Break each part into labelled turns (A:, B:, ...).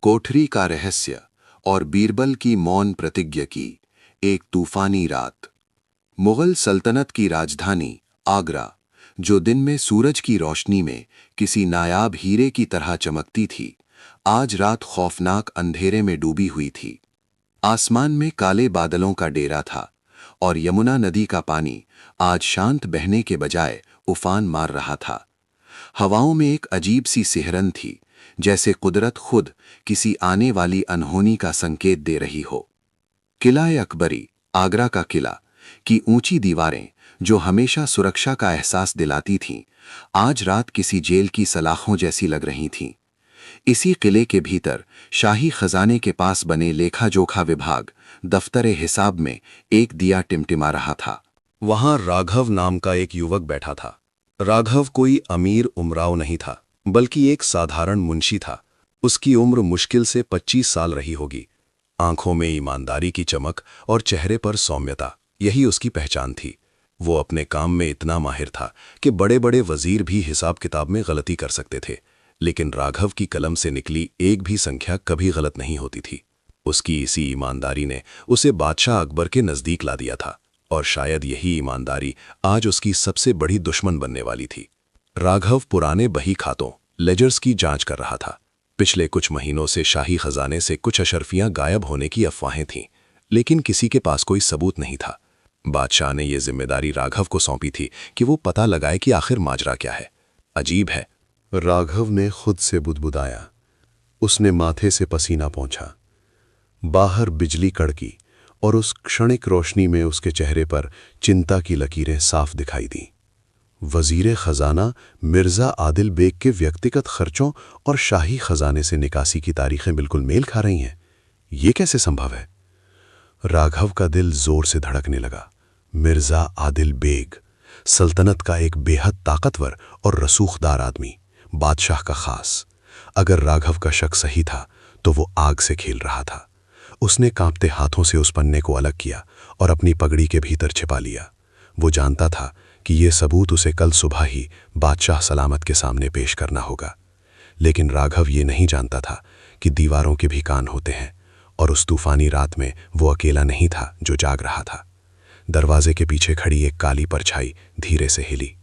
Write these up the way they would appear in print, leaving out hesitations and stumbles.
A: कोठरी का रहस्य और बीरबल की मौन प्रतिज्ञा की एक तूफानी रात। मुगल सल्तनत की राजधानी आगरा, जो दिन में सूरज की रोशनी में किसी नायाब हीरे की तरह चमकती थी, आज रात खौफनाक अंधेरे में डूबी हुई थी। आसमान में काले बादलों का डेरा था और यमुना नदी का पानी आज शांत बहने के बजाय उफान मार रहा था। हवाओं में एक अजीब सी सिहरन थी, जैसे कुदरत खुद किसी आने वाली अनहोनी का संकेत दे रही हो। किला-ए-अकबरी, आगरा का किला की ऊंची दीवारें, जो हमेशा सुरक्षा का एहसास दिलाती थीं, आज रात किसी जेल की सलाखों जैसी लग रही थीं। इसी किले के भीतर शाही खजाने के पास बने लेखा-जोखा विभाग दफ्तरे हिसाब में एक दिया टिमटिमा रहा था।
B: वहां राघव नाम का एक युवक बैठा था। राघव कोई अमीर उमराव नहीं था, बल्कि एक साधारण मुंशी था। उसकी उम्र मुश्किल से 25 साल रही होगी। आंखों में ईमानदारी की चमक और चेहरे पर सौम्यता, यही उसकी पहचान थी। वो अपने काम में इतना माहिर था कि बड़े-बड़े वजीर भी हिसाब किताब में गलती कर सकते थे, लेकिन राघव की कलम से निकली एक भी संख्या कभी गलत नहीं होती थी। उसकी इसी ईमानदारी ने उसे बादशाह अकबर के नजदीक ला दिया था, और शायद यही ईमानदारी आज उसकी सबसे बड़ी दुश्मन बनने वाली थी। राघव पुराने बही खातों लेजर्स की जांच कर रहा था। पिछले कुछ महीनों से शाही खजाने से कुछ अशर्फियां गायब होने की अफवाहें थीं, लेकिन किसी के पास कोई सबूत नहीं था। बादशाह ने यह जिम्मेदारी राघव को सौंपी थी कि वो पता लगाए कि आखिर माजरा क्या है। अजीब है,
C: राघव ने खुद से बुदबुदाया। उसने माथे से पसीना पोंछा। बाहर बिजली कड़की और उस क्षणिक रोशनी में उसके चेहरे पर चिंता की लकीरें साफ दिखाई दी। वजीर खजाना मिर्जा आदिल बेग के व्यक्तिगत खर्चों और शाही खजाने से निकासी की तारीखें बिल्कुल मेल खा रही हैं। ये कैसे संभव है? राघव का दिल जोर से धड़कने लगा। मिर्जा आदिल बेग, सल्तनत का एक बेहद ताकतवर और रसूखदार आदमी, बादशाह का खास। अगर राघव का शक सही था तो वो आग से खेल रहा था। उसने कांपते हाथों से उस पन्ने को अलग किया और अपनी पगड़ी के भीतर छिपा लिया। वो जानता था कि यह सबूत उसे कल सुबह ही बादशाह सलामत के सामने पेश करना होगा, लेकिन राघव ये नहीं जानता था कि दीवारों के भी कान होते हैं, और उस तूफानी रात में वो अकेला नहीं था जो जाग रहा था। दरवाजे के पीछे खड़ी एक काली परछाई धीरे से हिली।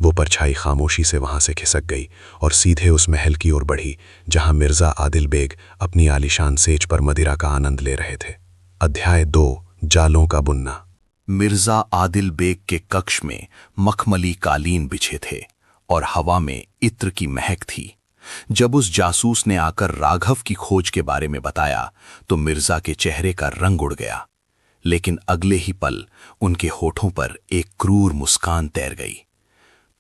C: वो परछाई खामोशी से वहां से खिसक गई और सीधे उस महल की ओर बढ़ी जहां मिर्जा आदिल बेग अपनी आलीशान सेज पर मदिरा का आनंद ले रहे थे। अध्याय 2, जालों का बुनना।
D: मिर्जा आदिल बेग के कक्ष में मखमली कालीन बिछे थे और हवा में इत्र की महक थी। जब उस जासूस ने आकर राघव की खोज के बारे में बताया तो मिर्जा के चेहरे का रंग उड़ गया, लेकिन अगले ही पल उनके होठों पर एक क्रूर मुस्कान तैर गई।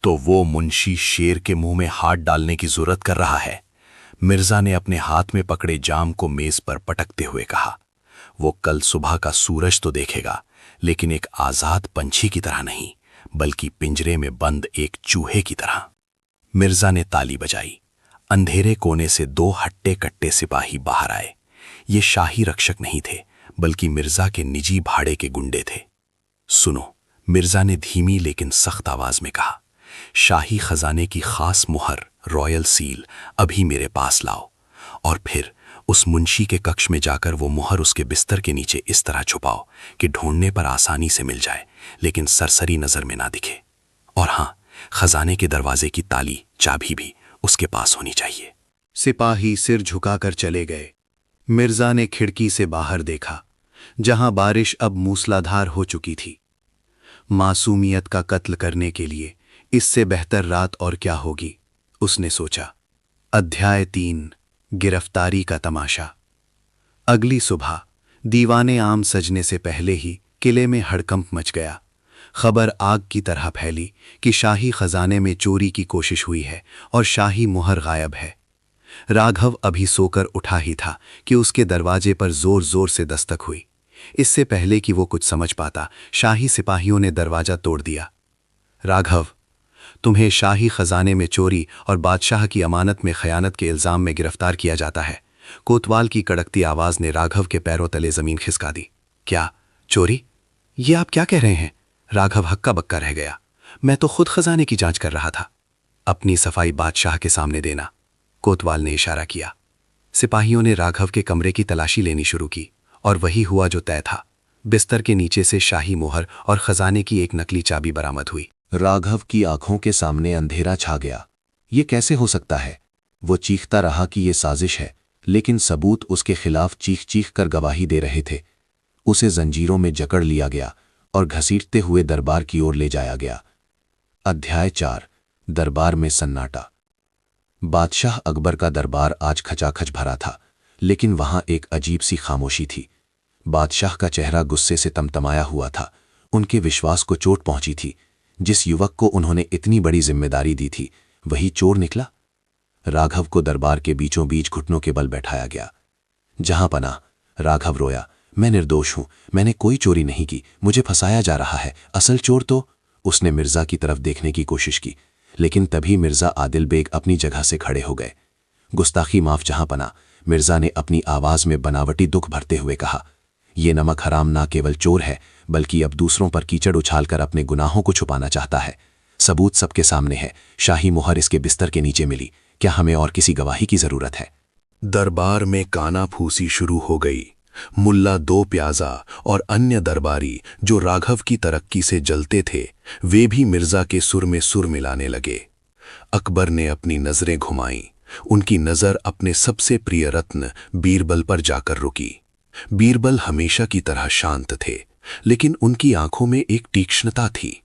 D: तो वो मुंशी शेर के मुंह में हाथ डालने की जरूरत कर रहा है। मिर्जा ने अपने हाथ में पकड़े जाम को मेज पर पटकते हुए कहा, वो कल सुबह का सूरज तो देखेगा, लेकिन एक आजाद पंछी की तरह नहीं, बल्कि पिंजरे में बंद एक चूहे की तरह। मिर्जा ने ताली बजाई। अंधेरे कोने से 2 हट्टे कट्टे सिपाही बाहर आए। ये शाही रक्षक नहीं थे, बल्कि मिर्जा के निजी भाड़े के गुंडे थे। सुनो, मिर्जा ने धीमी लेकिन सख्त आवाज में कहा, शाही खजाने की खास मुहर रॉयल सील अभी मेरे पास लाओ, और फिर उस मुंशी के कक्ष में जाकर वो मुहर उसके बिस्तर के नीचे इस तरह छुपाओ कि ढूंढने पर आसानी से मिल जाए, लेकिन सरसरी नजर में ना दिखे। और हाँ, खजाने के दरवाजे की ताली चाबी भी उसके पास होनी चाहिए।
E: सिपाही सिर झुकाकर चले गए। मिर्जा ने खिड़की से बाहर देखा, जहां बारिश अब मूसलाधार हो चुकी थी। मासूमियत का कत्ल करने के लिए इससे बेहतर रात और क्या होगी, उसने सोचा। अध्याय 3, गिरफ्तारी का तमाशा। अगली सुबह दीवाने आम सजने से पहले ही किले में हड़कंप मच गया। खबर आग की तरह फैली कि शाही खजाने में चोरी की कोशिश हुई है और शाही मुहर गायब है। राघव अभी सोकर उठा ही था कि उसके दरवाजे पर जोर जोर से दस्तक हुई। इससे पहले कि वो कुछ समझ पाता, शाही सिपाहियों ने दरवाजा तोड़ दिया। राघव, तुम्हें शाही खजाने में चोरी और बादशाह की अमानत में खयानत के इल्जाम में गिरफ्तार किया जाता है। कोतवाल की कड़कती आवाज ने राघव के पैरों तले जमीन खिसका दी। क्या चोरी? ये आप क्या कह रहे हैं? राघव हक्का बक्का रह गया। मैं तो खुद खजाने की जांच कर रहा था। अपनी सफाई बादशाह के सामने देना, कोतवाल ने इशारा किया। सिपाहियों ने राघव के कमरे की तलाशी लेनी शुरू की और वही हुआ जो तय था। बिस्तर के नीचे से शाही मोहर और खजाने की एक नकली चाबी बरामद हुई।
A: राघव की आंखों के सामने अंधेरा छा गया। ये कैसे हो सकता है? वो चीखता रहा कि ये साजिश है, लेकिन सबूत उसके खिलाफ चीख चीख कर गवाही दे रहे थे। उसे जंजीरों में जकड़ लिया गया और घसीटते हुए दरबार की ओर ले जाया गया। अध्याय 4। दरबार में सन्नाटा। बादशाह अकबर का दरबार आज खचाखच भरा था, लेकिन वहां एक अजीब सी खामोशी थी। बादशाह का चेहरा गुस्से से तमतमाया हुआ था। उनके विश्वास को चोट पहुंची थी। जिस युवक को उन्होंने इतनी बड़ी जिम्मेदारी दी थी, वही चोर निकला। राघव को दरबार के बीचों बीच घुटनों के बल बैठाया गया। जहां पनाह, राघव रोया, मैं निर्दोष हूं, मैंने कोई चोरी नहीं की, मुझे फंसाया जा रहा है, असल चोर तो। उसने मिर्जा की तरफ देखने की कोशिश की, लेकिन तभी मिर्जा आदिल बेग अपनी जगह से खड़े हो गए। गुस्ताखी माफ जहां पनाह, मिर्जा ने अपनी आवाज में बनावटी दुख भरते हुए कहा, ये नमक हराम ना केवल चोर है, बल्कि अब दूसरों पर कीचड़ उछालकर अपने गुनाहों को छुपाना चाहता है। सबूत सबके सामने है, शाही मोहर इसके बिस्तर के नीचे मिली। क्या हमें और किसी गवाही की जरूरत है?
D: दरबार में कानाफूसी शुरू हो गई। मुल्ला दो प्याजा और अन्य दरबारी जो राघव की तरक्की से जलते थे, वे भी मिर्जा के सुर में सुर मिलाने लगे। अकबर ने अपनी नजरें घुमाईं। उनकी नजर अपने सबसे प्रिय रत्न बीरबल पर जाकर रुकी। बीरबल हमेशा की तरह शांत थे, लेकिन उनकी आंखों में एक तीक्ष्णता थी।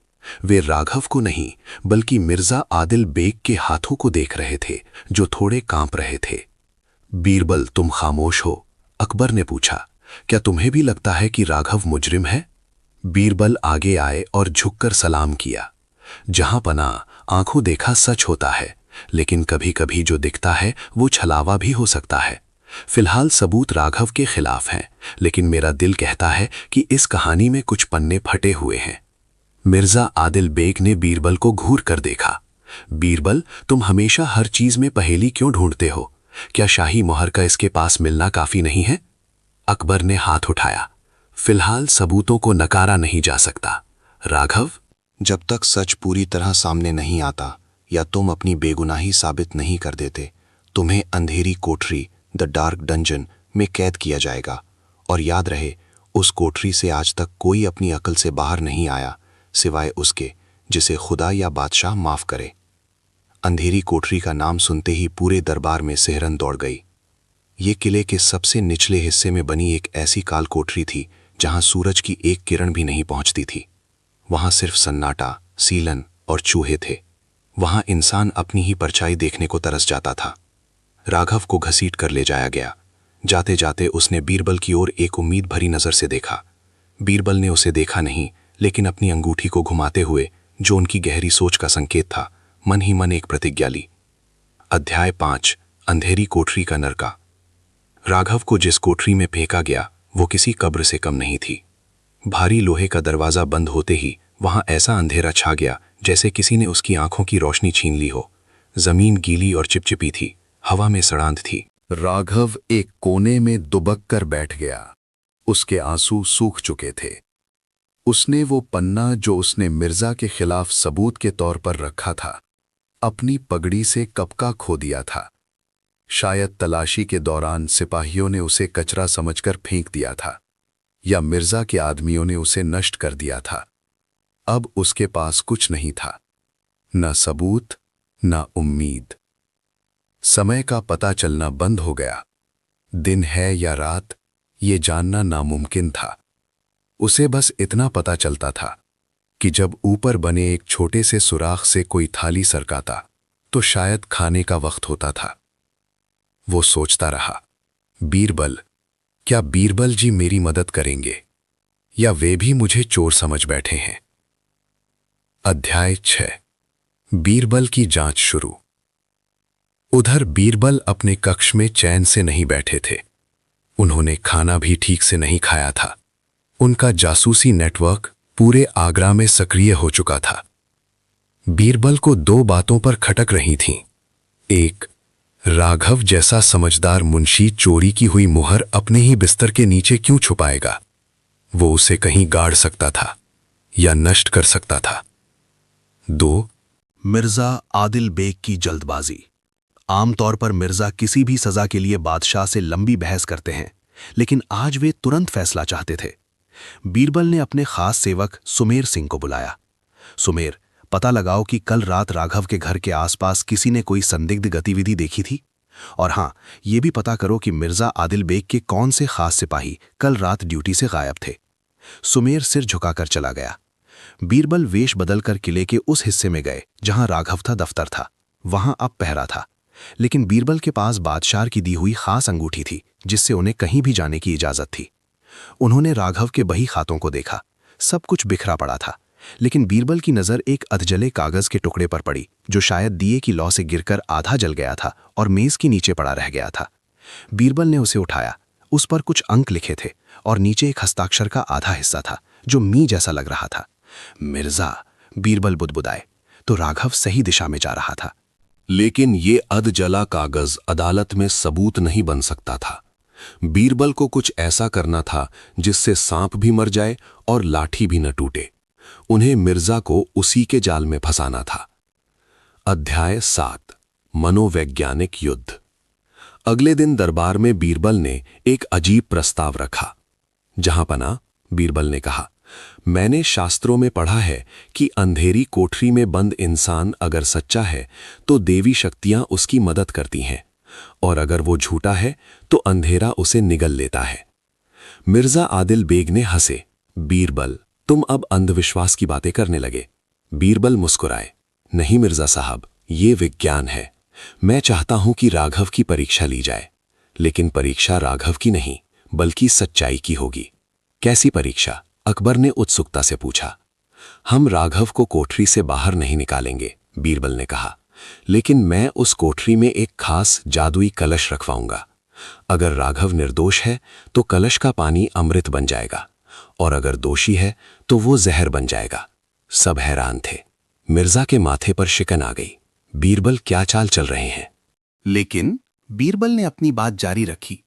D: वे राघव को नहीं, बल्कि मिर्जा आदिल बेग के हाथों को देख रहे थे, जो थोड़े कांप रहे थे। बीरबल, तुम खामोश हो? अकबर ने पूछा। क्या तुम्हें भी लगता है कि राघव मुजरिम है? बीरबल आगे आए और झुककर सलाम किया। जहां पनाह, आंखों देखा सच होता है, लेकिन कभी कभी जो दिखता है वो छलावा भी हो सकता है। फिलहाल सबूत राघव के खिलाफ हैं, लेकिन मेरा दिल कहता है कि इस कहानी में कुछ पन्ने फटे हुए हैं। मिर्जा आदिल बेग ने बीरबल को घूर कर देखा। बीरबल, तुम हमेशा हर चीज में पहेली क्यों ढूंढते हो? क्या शाही मोहर का इसके पास मिलना काफी नहीं है? अकबर ने हाथ उठाया। फिलहाल सबूतों को नकारा नहीं जा सकता। राघव,
A: जब तक सच पूरी तरह सामने नहीं आता या तुम अपनी बेगुनाही साबित नहीं कर देते, तुम्हें अंधेरी कोठरी, द डार्क डंजन में कैद किया जाएगा। और याद रहे, उस कोठरी से आज तक कोई अपनी अकल से बाहर नहीं आया, सिवाय उसके जिसे खुदा या बादशाह माफ करे। अंधेरी कोठरी का नाम सुनते ही पूरे दरबार में सिहरन दौड़ गई। ये किले के सबसे निचले हिस्से में बनी एक ऐसी काल कोठरी थी जहां सूरज की एक किरण भी नहीं पहुंचती थी। वहां सिर्फ सन्नाटा, सीलन और चूहे थे। वहां इंसान अपनी ही परछाई देखने को तरस जाता था। राघव को घसीट कर ले जाया गया। जाते जाते उसने बीरबल की ओर एक उम्मीद भरी नजर से देखा। बीरबल ने उसे देखा नहीं, लेकिन अपनी अंगूठी को घुमाते हुए, जो उनकी गहरी सोच का संकेत था, मन ही मन एक प्रतिज्ञा ली। अध्याय 5। अंधेरी कोठरी का नरका। राघव को जिस कोठरी में फेंका गया, वो किसी कब्र से कम नहीं थी। भारी लोहे का दरवाजा बंद होते ही वहां ऐसा अंधेरा छा गया जैसे किसी ने उसकी आंखों की रोशनी छीन ली हो। जमीन गीली और चिपचिपी थी, हवा में सड़ांध थी।
E: राघव एक कोने में दुबक कर बैठ गया। उसके आंसू सूख चुके थे। उसने वो पन्ना जो उसने मिर्जा के खिलाफ सबूत के तौर पर रखा था, अपनी पगड़ी से कब का खो दिया था। शायद तलाशी के दौरान सिपाहियों ने उसे कचरा समझकर फेंक दिया था, या मिर्जा के आदमियों ने उसे नष्ट कर दिया था। अब उसके पास कुछ नहीं था, न सबूत, न उम्मीद। समय का पता चलना बंद हो गया। दिन है या रात, ये जानना नामुमकिन था। उसे बस इतना पता चलता था कि जब ऊपर बने एक छोटे से सुराख से कोई थाली सरकाता, तो शायद खाने का वक्त होता था। वो सोचता रहा, बीरबल, क्या बीरबल जी मेरी मदद करेंगे, या वे भी मुझे चोर समझ बैठे हैं? अध्याय 6। बीरबल की जांच शुरू। उधर बीरबल अपने कक्ष में चैन से नहीं बैठे थे। उन्होंने खाना भी ठीक से नहीं खाया था। उनका जासूसी नेटवर्क पूरे आगरा में सक्रिय हो चुका था। बीरबल को दो बातों पर खटक रही थीं। एक, राघव जैसा समझदार मुंशी चोरी की हुई मुहर अपने ही बिस्तर के नीचे क्यों छुपाएगा? वो उसे कहीं गाड़ सकता था या नष्ट कर सकता था। दो,
D: मिर्जा आदिल बेग की जल्दबाजी। आमतौर पर मिर्जा किसी भी सजा के लिए बादशाह से लंबी बहस करते हैं, लेकिन आज वे तुरंत फैसला चाहते थे। बीरबल ने अपने खास सेवक सुमेर सिंह को बुलाया। सुमेर, पता लगाओ कि कल रात राघव के घर के आसपास किसी ने कोई संदिग्ध गतिविधि देखी थी, और हां, ये भी पता करो कि मिर्जा आदिल बेग के कौन से खास सिपाही कल रात ड्यूटी से गायब थे। सुमेर सिर झुकाकर चला गया। बीरबल वेश बदलकर किले के उस हिस्से में गए जहां राघव का दफ्तर था। वहां अब पहरा था, लेकिन बीरबल के पास बादशाह की दी हुई खास अंगूठी थी जिससे उन्हें कहीं भी जाने की इजाजत थी। उन्होंने राघव के बही खातों को देखा। सब कुछ बिखरा पड़ा था, लेकिन बीरबल की नजर एक अधजले कागज के टुकड़े पर पड़ी जो शायद दिए की लौ से गिरकर आधा जल गया था और मेज के नीचे पड़ा रह गया था। बीरबल ने उसे उठाया। उस पर कुछ अंक लिखे थे और नीचे एक हस्ताक्षर का आधा हिस्सा था जो मी जैसा लग रहा था। मिर्जा, बीरबल बुदबुदाए, तो राघव सही दिशा में जा रहा था।
B: लेकिन ये अधजला कागज अदालत में सबूत नहीं बन सकता था। बीरबल को कुछ ऐसा करना था जिससे सांप भी मर जाए और लाठी भी न टूटे। उन्हें मिर्जा को उसी के जाल में फंसाना था। अध्याय 7, मनोवैज्ञानिक युद्ध। अगले दिन दरबार में बीरबल ने एक अजीब प्रस्ताव रखा। जहांपना, बीरबल ने कहा, मैंने शास्त्रों में पढ़ा है कि अंधेरी कोठरी में बंद इंसान अगर सच्चा है तो देवी शक्तियां उसकी मदद करती हैं, और अगर वो झूठा है तो अंधेरा उसे निगल लेता है। मिर्जा आदिल बेग ने हंसे। बीरबल, तुम अब अंधविश्वास की बातें करने लगे। बीरबल मुस्कुराए। नहीं मिर्जा साहब, ये विज्ञान है। मैं चाहता हूं कि राघव की परीक्षा ली जाए, लेकिन परीक्षा राघव की नहीं बल्कि सच्चाई की होगी। कैसी परीक्षा? अकबर ने उत्सुकता से पूछा। हम राघव को कोठरी से बाहर नहीं निकालेंगे, बीरबल ने कहा, लेकिन मैं उस कोठरी में एक खास जादुई कलश रखवाऊंगा। अगर राघव निर्दोष है तो कलश का पानी अमृत बन जाएगा, और अगर दोषी है तो वो जहर बन जाएगा। सब हैरान थे। मिर्जा के माथे पर शिकन आ गई। बीरबल क्या चाल चल रहे हैं?
D: लेकिन बीरबल ने अपनी बात जारी रखी।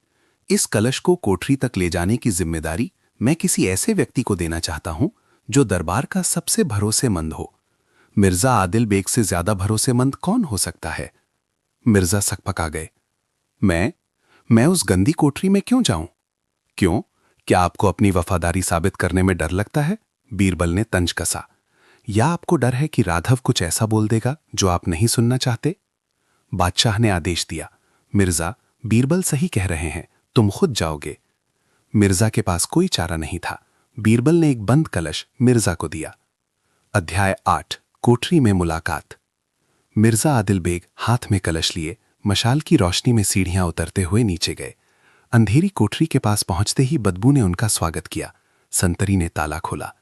D: इस कलश को कोठरी तक ले जाने की जिम्मेदारी मैं किसी ऐसे व्यक्ति को देना चाहता हूं जो दरबार का सबसे भरोसेमंद हो। मिर्जा आदिल बेग से ज्यादा भरोसेमंद कौन हो सकता है? मिर्जा सकपका गए। मैं उस गंदी कोठरी में क्यों जाऊं? क्यों? क्या आपको अपनी वफादारी साबित करने में डर लगता है? बीरबल ने तंज कसा। या आपको डर है कि राघव कुछ ऐसा बोल देगा जो आप नहीं सुनना चाहते? बादशाह ने आदेश दिया। मिर्जा, बीरबल सही कह रहे हैं, तुम खुद जाओगे। मिर्जा के पास कोई चारा नहीं था। बीरबल ने एक बंद कलश मिर्जा को दिया। अध्याय 8, कोठरी में मुलाकात। मिर्जा आदिल बेग हाथ में कलश लिए मशाल की रोशनी में सीढ़ियां उतरते हुए नीचे गए। अंधेरी कोठरी के पास पहुंचते ही बदबू ने उनका स्वागत किया। संतरी ने ताला खोला।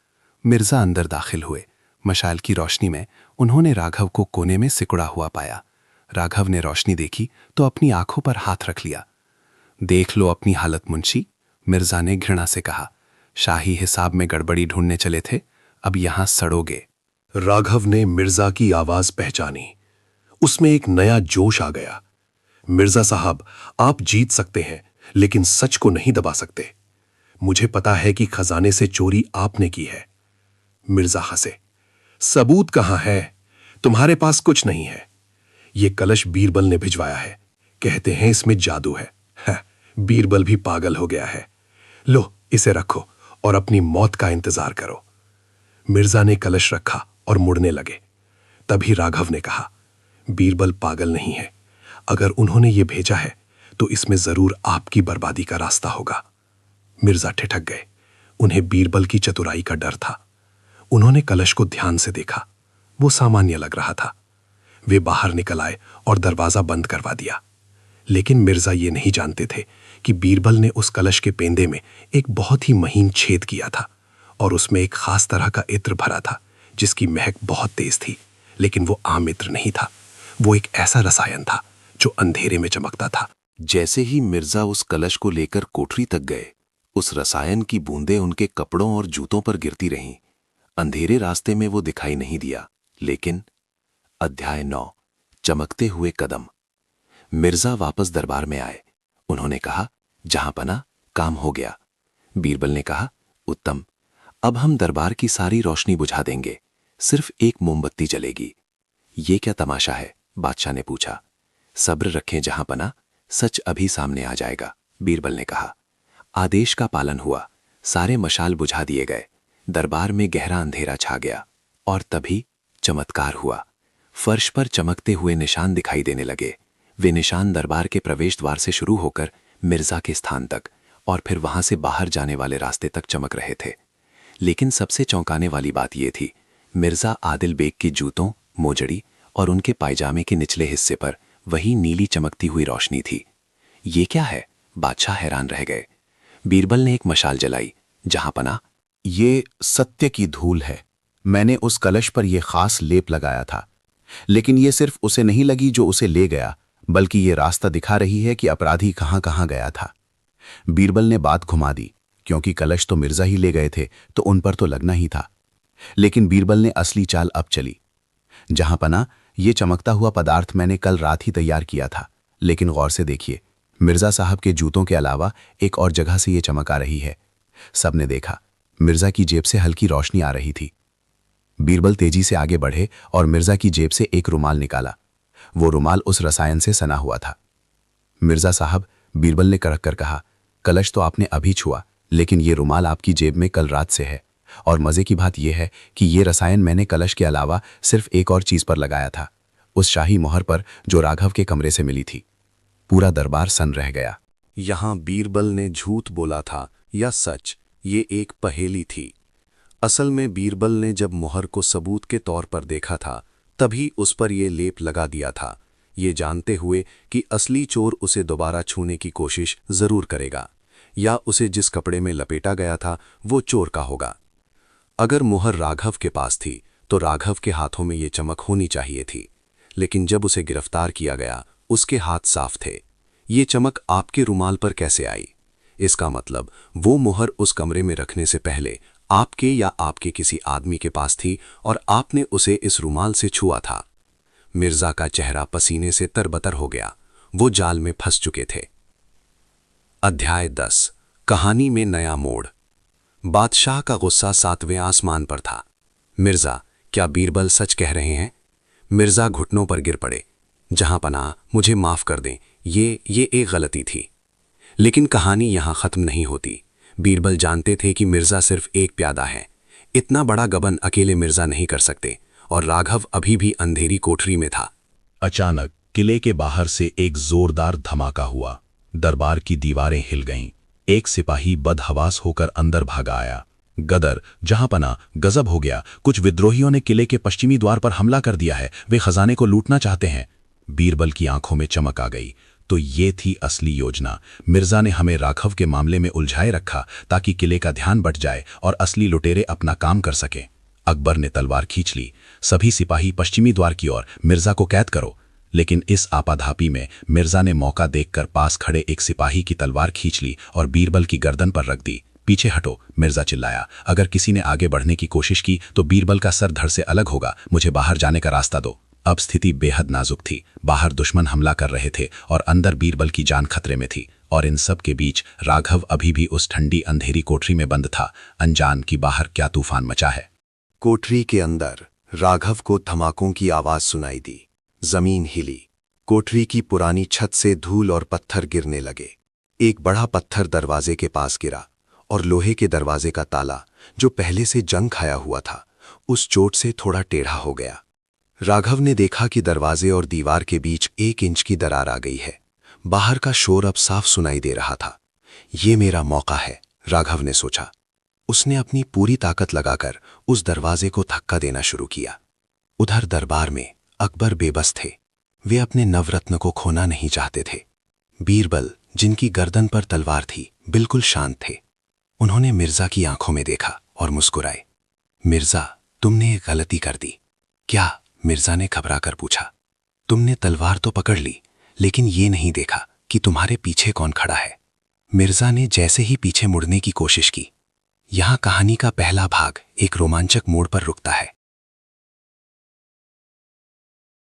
D: मिर्जा अंदर दाखिल हुए। मशाल की रोशनी में उन्होंने राघव को कोने में सिकुड़ा हुआ पाया। राघव ने रोशनी देखी तो अपनी आंखों पर हाथ रख लिया। देख लो अपनी हालत मुंशी, मिर्जा ने घृणा से कहा। शाही हिसाब में गड़बड़ी ढूंढने चले थे, अब यहां सड़ोगे।
C: राघव ने मिर्जा की आवाज पहचानी। उसमें एक नया जोश आ गया। मिर्जा साहब, आप जीत सकते हैं, लेकिन सच को नहीं दबा सकते। मुझे पता है कि खजाने से चोरी आपने की है। मिर्जा हंसे। सबूत कहां है? तुम्हारे पास कुछ नहीं है। यह कलश बीरबल ने भिजवाया है। कहते हैं इसमें जादू है। बीरबल भी पागल हो गया है। लो, इसे रखो और अपनी मौत का इंतजार करो। मिर्जा ने कलश रखा और मुड़ने लगे। तभी राघव ने कहा, बीरबल पागल नहीं है। अगर उन्होंने ये भेजा है तो इसमें जरूर आपकी बर्बादी का रास्ता होगा। मिर्जा ठिठक गए। उन्हें बीरबल की चतुराई का डर था। उन्होंने कलश को ध्यान से देखा। वो सामान्य लग रहा था। वे बाहर निकल आए और दरवाजा बंद करवा दिया। लेकिन मिर्जा ये नहीं जानते थे कि बीरबल ने उस कलश के पेंदे में एक बहुत ही महीन छेद किया था और उसमें एक खास तरह का इत्र भरा था जिसकी महक बहुत तेज थी। लेकिन वो आम इत्र नहीं था। वो एक ऐसा रसायन था जो अंधेरे में चमकता था।
A: जैसे ही मिर्जा उस कलश को लेकर कोठरी तक गए, उस रसायन की बूंदें उनके कपड़ों और जूतों पर गिरती रहीं। अंधेरे रास्ते में वो दिखाई नहीं दिया, लेकिन अध्याय 9, चमकते हुए कदम। मिर्जा वापस दरबार में आए। उन्होंने कहा, जहांपना, काम हो गया। बीरबल ने कहा, उत्तम, अब हम दरबार की सारी रोशनी बुझा देंगे, सिर्फ एक मोमबत्ती जलेगी। ये क्या तमाशा है? बादशाह ने पूछा। सब्र रखें जहांपना, सच अभी सामने आ जाएगा, बीरबल ने कहा। आदेश का पालन हुआ। सारे मशाल बुझा दिए गए। दरबार में गहरा अंधेरा छा गया और तभी चमत्कार हुआ। फर्श पर चमकते हुए निशान दिखाई देने लगे। वे निशान दरबार के प्रवेश द्वार से शुरू होकर मिर्जा के स्थान तक और फिर वहां से बाहर जाने वाले रास्ते तक चमक रहे थे। लेकिन सबसे चौंकाने वाली बात यह थी, मिर्जा आदिल बेग की जूतों, मोजड़ी और उनके पायजामे के निचले हिस्से पर वही नीली चमकती हुई रोशनी थी। ये क्या है? बादशाह हैरान रह गए। बीरबल ने एक मशाल जलाई। जहांपना,
D: ये सत्य की धूल है। मैंने उस कलश पर यह खास लेप लगाया था, लेकिन ये सिर्फ उसे नहीं लगी जो उसे ले गया, बल्कि ये रास्ता दिखा रही है कि अपराधी कहां कहां गया था। बीरबल ने बात घुमा दी, क्योंकि कलश तो मिर्जा ही ले गए थे तो उन पर तो लगना ही था। लेकिन बीरबल ने असली चाल अब चली। जहांपना, ये चमकता हुआ पदार्थ मैंने कल रात ही तैयार किया था, लेकिन गौर से देखिए, मिर्जा साहब के जूतों के अलावा एक और जगह से ये चमक आ रही है। सबने देखा, मिर्जा की जेब से हल्की रोशनी आ रही थी। बीरबल तेजी से आगे बढ़े और मिर्जा की जेब से एक रुमाल निकाला। वो रुमाल उस रसायन से सना हुआ था। मिर्जा साहब, बीरबल ने कड़क कर कहा, कलश तो आपने अभी छुआ, लेकिन ये रुमाल आपकी जेब में कल रात से है। और मजे की बात यह है कि ये रसायन मैंने कलश के अलावा सिर्फ एक और चीज पर लगाया था, उस शाही मोहर पर जो राघव के कमरे से मिली थी। पूरा दरबार सन रह गया।
B: यहां बीरबल ने झूठ बोला था या सच, ये एक पहेली थी। असल में बीरबल ने जब मोहर को सबूत के तौर पर देखा था, तभी उस पर यह लेप लगा दिया था, ये जानते हुए कि असली चोर उसे दोबारा छूने की कोशिश जरूर करेगा, या उसे जिस कपड़े में लपेटा गया था वो चोर का होगा। अगर मोहर राघव के पास थी तो राघव के हाथों में ये चमक होनी चाहिए थी, लेकिन जब उसे गिरफ्तार किया गया उसके हाथ साफ थे। ये चमक आपके रुमाल पर कैसे आई? इसका मतलब वो मोहर उस कमरे में रखने से पहले आपके या आपके किसी आदमी के पास थी और आपने उसे इस रुमाल से छुआ था। मिर्जा का चेहरा पसीने से तरबतर हो गया। वो जाल में फंस चुके थे। अध्याय 10। कहानी में नया मोड़। बादशाह का गुस्सा 7वें आसमान पर था। मिर्जा, क्या बीरबल सच कह रहे हैं? मिर्जा घुटनों पर गिर पड़े। जहांपनाह, मुझे माफ कर दें, ये एक गलती थी। लेकिन कहानी यहां खत्म नहीं होती। बीरबल जानते थे कि मिर्जा सिर्फ एक प्यादा है। इतना बड़ा गबन अकेले मिर्जा नहीं कर सकते, और राघव अभी भी अंधेरी कोठरी में था।
F: अचानक किले के बाहर से एक जोरदार धमाका हुआ। दरबार की दीवारें हिल गईं। एक सिपाही बदहवास होकर अंदर भागा आया। गदर, जहांपना, गजब हो गया। कुछ विद्रोहियों ने किले के पश्चिमी द्वार पर हमला कर दिया है। वे खजाने को लूटना चाहते हैं। बीरबल की आंखों में चमक आ गई। तो ये थी असली योजना। मिर्जा ने हमें राघव के मामले में उलझाए रखा ताकि किले का ध्यान बट जाए और असली लुटेरे अपना काम कर सकें। अकबर ने तलवार खींच ली। सभी सिपाही पश्चिमी द्वार की ओर, मिर्जा को कैद करो। लेकिन इस आपाधापी में मिर्जा ने मौका देखकर पास खड़े एक सिपाही की तलवार खींच ली और बीरबल की गर्दन पर रख दी। पीछे हटो, मिर्जा चिल्लाया। अगर किसी ने आगे बढ़ने की कोशिश की तो बीरबल का सर धड़ से अलग होगा। मुझे बाहर जाने का रास्ता दो। अब स्थिति बेहद नाजुक थी। बाहर दुश्मन हमला कर रहे थे और अंदर बीरबल की जान खतरे में थी। और इन सब के बीच राघव अभी भी उस ठंडी अंधेरी कोठरी में बंद था, अनजान कि बाहर क्या तूफान मचा है।
B: कोठरी के अंदर राघव को धमाकों की आवाज सुनाई दी। जमीन हिली। कोठरी की पुरानी छत से धूल और पत्थर गिरने लगे। एक बड़ा पत्थर दरवाजे के पास गिरा और लोहे के दरवाजे का ताला, जो पहले से जंग खाया हुआ था, उस चोट से थोड़ा टेढ़ा हो गया। राघव ने देखा कि दरवाजे और दीवार के बीच 1 इंच की दरार आ गई है। बाहर का शोर अब साफ सुनाई दे रहा था। ये मेरा मौका है, राघव ने सोचा। उसने अपनी पूरी ताकत लगाकर उस दरवाजे को धक्का देना शुरू किया। उधर दरबार में अकबर बेबस थे। वे अपने नवरत्न को खोना नहीं चाहते थे। बीरबल, जिनकी गर्दन पर तलवार थी, बिल्कुल शांत थे। उन्होंने मिर्जा की आंखों में देखा और मुस्कुराए। मिर्जा, तुमने एक गलती कर दी। क्या? मिर्जा ने घबराकर पूछा। तुमने तलवार तो पकड़ ली, लेकिन ये नहीं देखा कि तुम्हारे पीछे कौन खड़ा है। मिर्जा ने जैसे ही पीछे मुड़ने की कोशिश की। यहां कहानी का पहला भाग एक रोमांचक मोड़ पर रुकता है।